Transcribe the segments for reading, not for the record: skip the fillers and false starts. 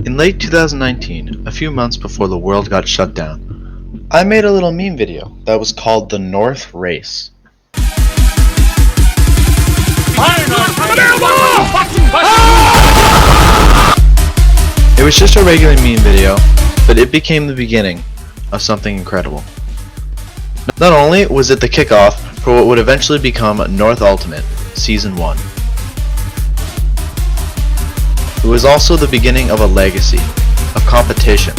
In late 2019, a few months before the world got shut down, I made a little meme video that was called the North Race. It was just a regular meme video, but it became the beginning of something incredible. Not only was it the kickoff for what would eventually become North Ultimate Season 1, it was also the beginning of a legacy, of competition,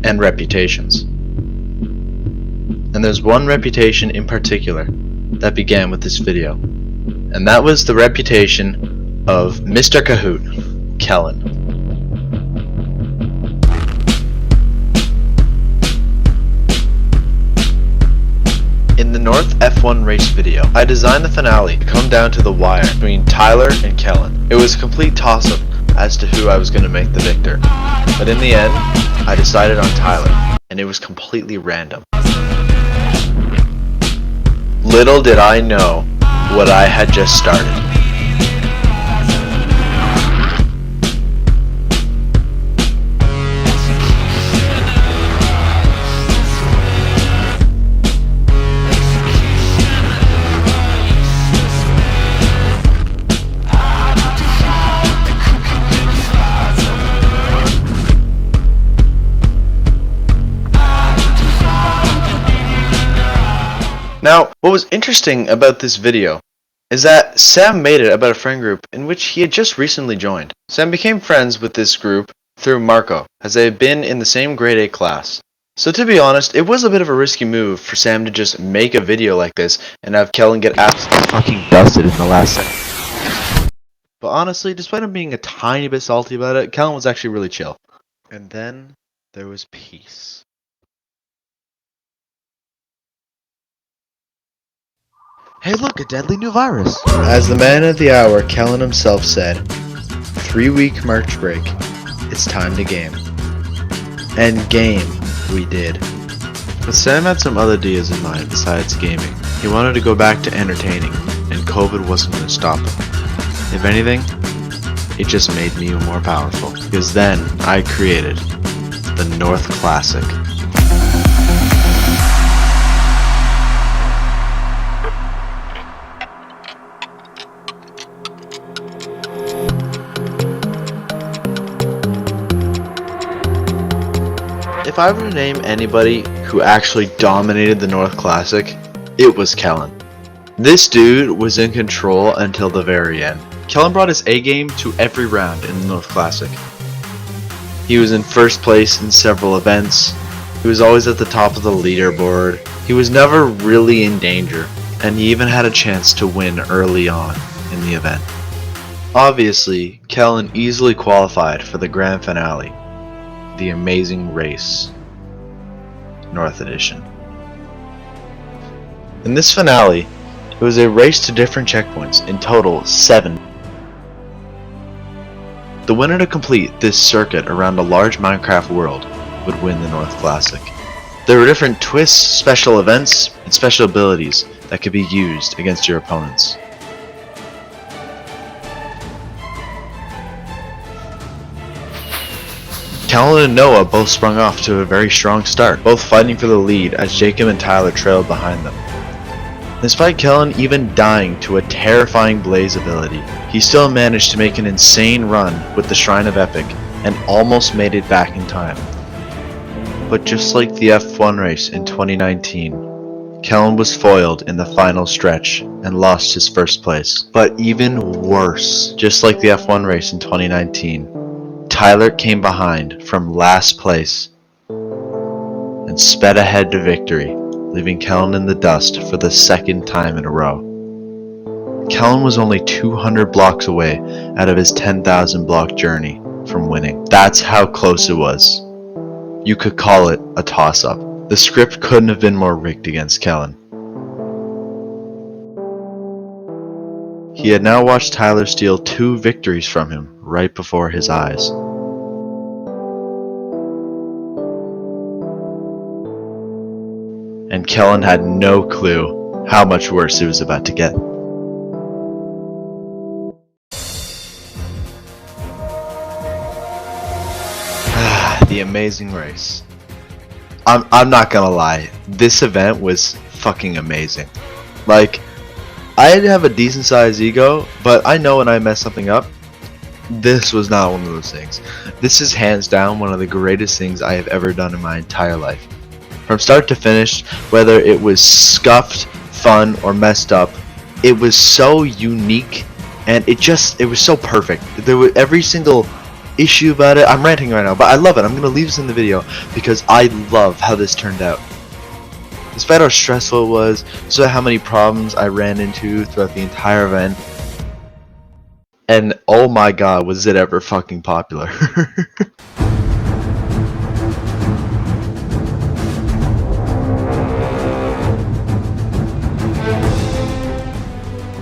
and reputations. And there's one reputation in particular that began with this video, and that was the reputation of Mr. Kahoot, Kellen. In the North F1 race video, I designed the finale to come down to the wire between Tyler and Kellen. It was a complete toss-up as to who I was going to make the victor, but in the end, I decided on Tyler, and it was completely random. Little did I know what I had just started. Now, what was interesting about this video is that Sam made it about a friend group in which he had just recently joined. Sam became friends with this group through Marco, as they had been in the same grade 8 class. So to be honest, it was a bit of a risky move for Sam to just make a video like this and have Kellen get absolutely fucking dusted in the last second. But honestly, despite him being a tiny bit salty about it, Kellen was actually really chill. And then there was peace. Hey look, a deadly new virus! As the man of the hour, Kellen himself said, 3-week March break, it's time to game. And game we did. But Sam had some other ideas in mind besides gaming. He wanted to go back to entertaining, and COVID wasn't going to stop him. If anything, it just made me more powerful. Because then, I created the North Classic. If I were to name anybody who actually dominated the North Classic, it was Kellen. This dude was in control until the very end. Kellen brought his A game to every round in the North Classic. He was in first place in several events. He was always at the top of the leaderboard. He was never really in danger, and he even had a chance to win early on in the event. Obviously, Kellen easily qualified for the grand finale. The Amazing Race, North Edition. In this finale, it was a race to different checkpoints, in total 7. The winner to complete this circuit around a large Minecraft world would win the North Classic. There were different twists, special events, and special abilities that could be used against your opponents. Kellen and Noah both sprung off to a very strong start, both fighting for the lead as Jacob and Tyler trailed behind them. Despite Kellen even dying to a terrifying blaze ability, he still managed to make an insane run with the Shrine of Epic and almost made it back in time. But just like the F1 race in 2019, Kellen was foiled in the final stretch and lost his first place. But even worse, just like the F1 race in 2019, Tyler came behind from last place and sped ahead to victory, leaving Kellen in the dust for the second time in a row. Kellen was only 200 blocks away out of his 10,000 block journey from winning. That's how close it was. You could call it a toss-up. The script couldn't have been more rigged against Kellen. He had now watched Tyler steal 2 victories from him right before his eyes. And Kellen had no clue how much worse it was about to get. The Amazing Race. I'm not gonna lie, this event was fucking amazing. Like, I have a decent sized ego, but I know when I mess something up. This was not one of those things. This is hands down one of the greatest things I have ever done in my entire life. From start to finish, whether it was scuffed, fun, or messed up, it was so unique, and it was so perfect. There was every single issue about it. I'm ranting right now, but I love it. I'm gonna leave this in the video because I love how this turned out. Despite how stressful it was, despite how many problems I ran into throughout the entire event, and oh my god, was it ever fucking popular.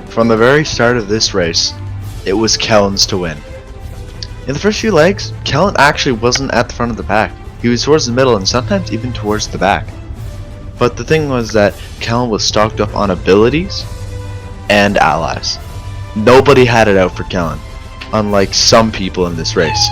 From the very start of this race, it was Kellen's to win. In the first few legs, Kellen actually wasn't at the front of the pack. He was towards the middle and sometimes even towards the back. But the thing was that Kellen was stocked up on abilities and allies. Nobody had it out for Kellen, unlike some people in this race.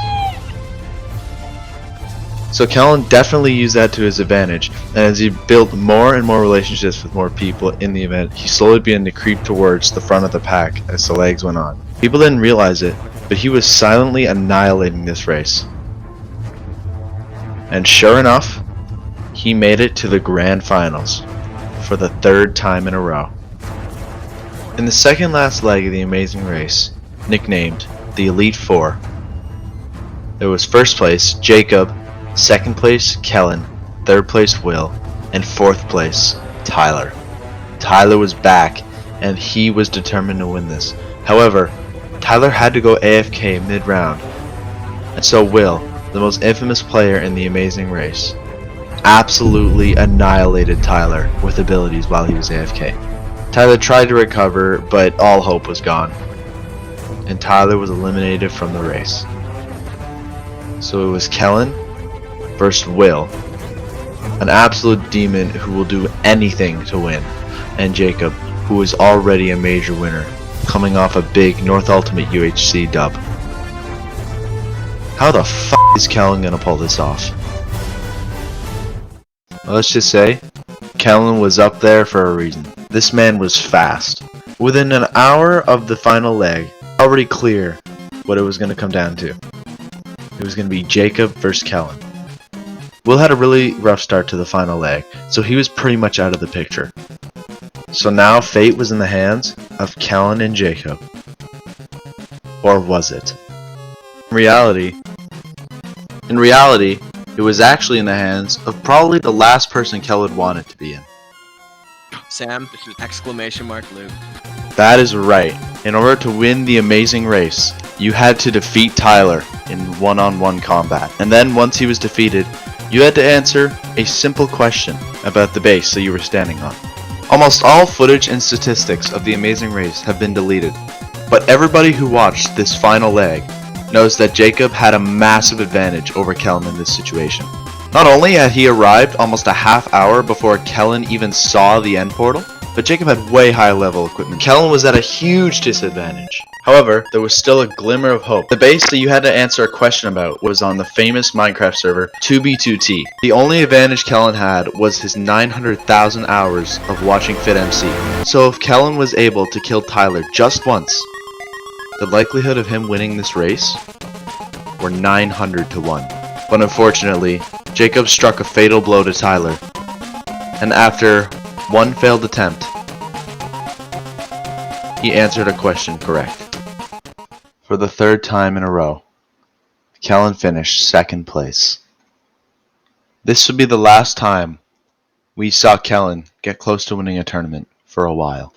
So Kellen definitely used that to his advantage, and as he built more and more relationships with more people in the event, he slowly began to creep towards the front of the pack as the legs went on. People didn't realize it, but he was silently annihilating this race. And sure enough, he made it to the grand finals for the third time in a row. In the second last leg of the Amazing Race, nicknamed the Elite Four, there was first place Jacob, second place Kellen, third place Will, and fourth place Tyler. Tyler was back, and he was determined to win this. However, Tyler had to go AFK mid-round, and so Will, the most infamous player in the Amazing Race, absolutely annihilated Tyler with abilities while he was AFK. Tyler tried to recover, but all hope was gone, and Tyler was eliminated from the race. So it was Kellen versus Will, an absolute demon who will do anything to win, and Jacob, who is already a major winner, coming off a big North Ultimate UHC dub. How the f*** is Kellen gonna pull this off? Well, let's just say, Kellen was up there for a reason. This man was fast. Within an hour of the final leg, already clear what it was gonna come down to. It was gonna be Jacob versus Kellen. Will had a really rough start to the final leg, so he was pretty much out of the picture. So now fate was in the hands of Kellen and Jacob. Or was it? In reality, it was actually in the hands of probably the last person Kellen wanted to be in. Sam, this is exclamation mark Luke. That is right. In order to win the Amazing Race, you had to defeat Tyler in one-on-one combat. And then once he was defeated, you had to answer a simple question about the base that you were standing on. Almost all footage and statistics of the Amazing Race have been deleted, but everybody who watched this final leg knows that Jacob had a massive advantage over Kellen in this situation. Not only had he arrived almost a half hour before Kellen even saw the end portal, but Jacob had way high level equipment. Kellen was at a huge disadvantage. However, there was still a glimmer of hope. The base that you had to answer a question about was on the famous Minecraft server 2B2T. The only advantage Kellen had was his 900,000 hours of watching FitMC. So if Kellen was able to kill Tyler just once, the likelihood of him winning this race were 900 to 1. But unfortunately, Jacob struck a fatal blow to Tyler, and after one failed attempt, he answered a question correct. For the third time in a row, Kellen finished second place. This would be the last time we saw Kellen get close to winning a tournament for a while.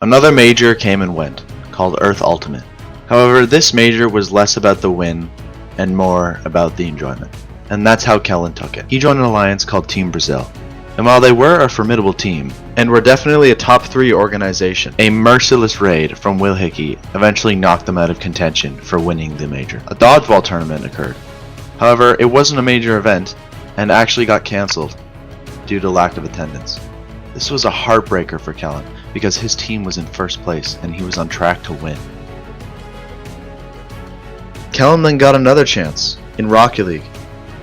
Another major came and went, called Earth Ultimate. However, this major was less about the win and more about the enjoyment. And that's how Kellen took it. He joined an alliance called Team Brazil. And while they were a formidable team, and were definitely a top 3 organization, a merciless raid from Will Hickey eventually knocked them out of contention for winning the major. A dodgeball tournament occurred. However, it wasn't a major event, and actually got cancelled due to lack of attendance. This was a heartbreaker for Kellen, because his team was in first place, and he was on track to win. Kellen then got another chance in Rocket League.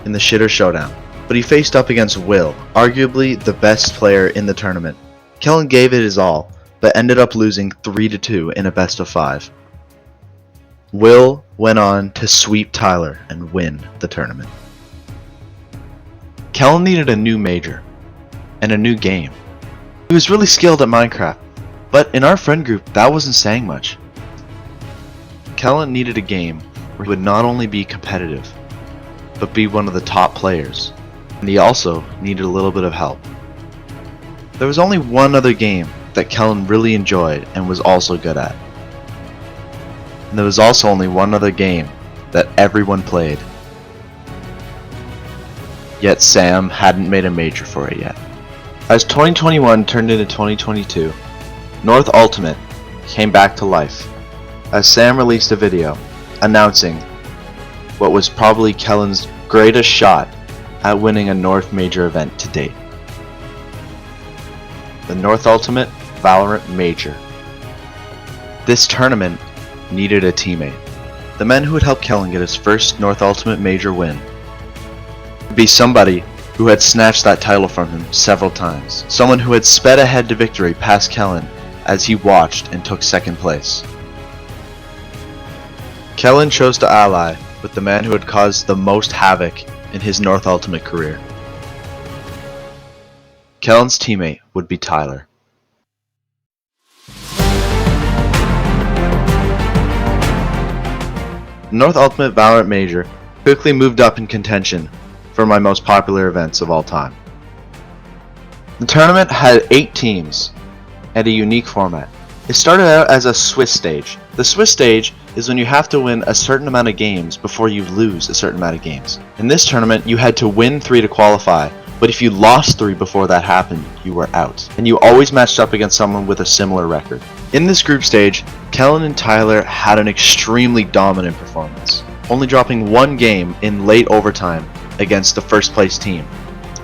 in the shitter showdown, but he faced up against Will, arguably the best player in the tournament. Kellen gave it his all, but ended up losing 3-2 in a best of 5. Will went on to sweep Tyler and win the tournament. Kellen needed a new major and a new game. He was really skilled at Minecraft, but in our friend group that wasn't saying much. Kellen needed a game where he would not only be competitive, but be one of the top players, and he also needed a little bit of help. There was only one other game that Kellen really enjoyed and was also good at. And there was also only one other game that everyone played. Yet Sam hadn't made a major for it yet. As 2021 turned into 2022, North Ultimate came back to life as Sam released a video announcing what was probably Kellen's greatest shot at winning a North Major event to date. The North Ultimate Valorant Major. This tournament needed a teammate. The man who would help Kellen get his first North Ultimate Major win would be somebody who had snatched that title from him several times. Someone who had sped ahead to victory past Kellen as he watched and took second place. Kellen chose to ally with the man who had caused the most havoc in his North Ultimate career. Kellen's teammate would be Tyler. The North Ultimate Valorant Major quickly moved up in contention for my most popular events of all time. The tournament had 8 teams and a unique format. It started out as a Swiss stage. The Swiss stage is when you have to win a certain amount of games before you lose a certain amount of games. In this tournament, you had to win 3 to qualify, but if you lost 3 before that happened, you were out. And you always matched up against someone with a similar record. In this group stage, Kellen and Tyler had an extremely dominant performance, only dropping 1 game in late overtime against the first place team.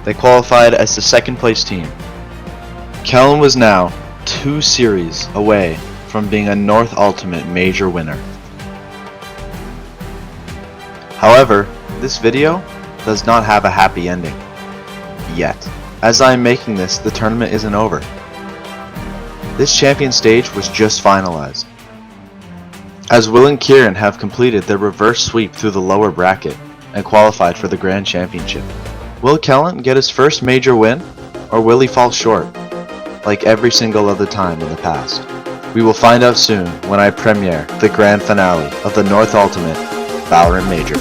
They qualified as the second place team. Kellen was now 2 series away from being a North Ultimate Major winner. However, this video does not have a happy ending. Yet. As I am making this, the tournament isn't over. This champion stage was just finalized, as Will and Kieran have completed their reverse sweep through the lower bracket and qualified for the Grand Championship. Will Kellen get his first major win, or will he fall short, like every single other time in the past? We will find out soon when I premiere the grand finale of the North Ultimate Valorant Major.